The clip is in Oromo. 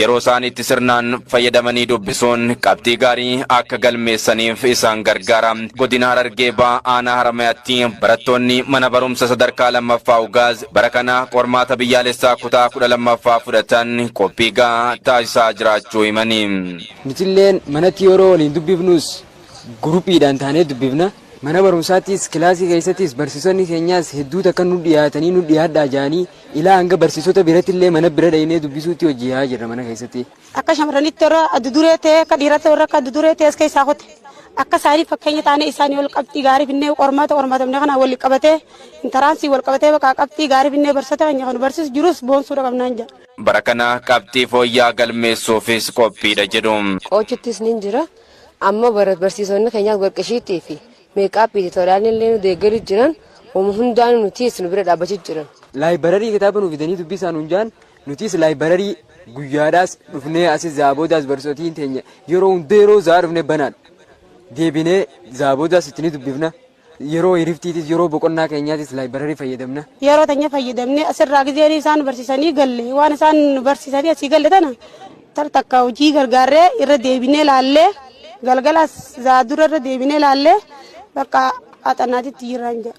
yeroo isaan itti sirnaan fayyadamanii dubbisuun qabxii gaarii akka galmeessaniif isaan gargaara. Godina Harargee Aanaa Haramayaatti barattoonni mana barumsa sadarkaa lammaffaa Ugaaz bara kana qormaata biyyaalessaa kutaa 12ffaa fudhatan qophii gahaa taasisaa jiraachuu himanii. Nutilleen manatti yeroo waliin dubbifnus gurupiidhaan taanee dubbifna. Mana barumsaattis kilaasii keessattis barsiisonni keenyaas hedduu takka nu dhiyaatanii nu dhiyaadhaa jaanii ilaa hanga barsiisota birattillee mana bira dhaynee dubbisuutti hojii haa jirra mana keessatti. Akka shamarranitti warra adduduree ta'e akka dhiiratti warra akka adduduree ta'e as keessaa hote akka isaanii fakkeenya taanee isaanii wal qabxii gaarii finnee qormaatamne kana wal qabatee intaraansii wal qabatee bakka qabxii gaarii finnee barsiisota keenya kan barsiisu jirus boonsuudha qabnaan jira. Bara kana qabxii fooyyaa galmeessuufis qophiidha jedhu. Qochittis ni jira amma barsiisonni keenyaaf warqishiitii fi meeqaappii tooraallee nu deeggaru jiran hundaan nutis nu bira dhaabbachuu jiran. Laayibararii kitaaba nuuf fidanii dubbisaan hunjaan nutis laayibararii guyyaadhaas dhufnee asis zaaboodaas barsiisotiin teenya yeroo hunda yeroo zaa dhufnee banaan deebinee zaaboodaas itti ni dubbifna. Yeroo hiriftiitis yeroo boqonnaa keenyaatis laayibararii fayyadamna. Yeroo tanya fayyadamnee asirraa gizeen isaan barsiisanii galle waan isaan barsiisanii asii galle tana takka hojii gargaarree irra deebinee laallee galgalas zaadura irra deebinee laallee bakka axannaatitti jiraan jira.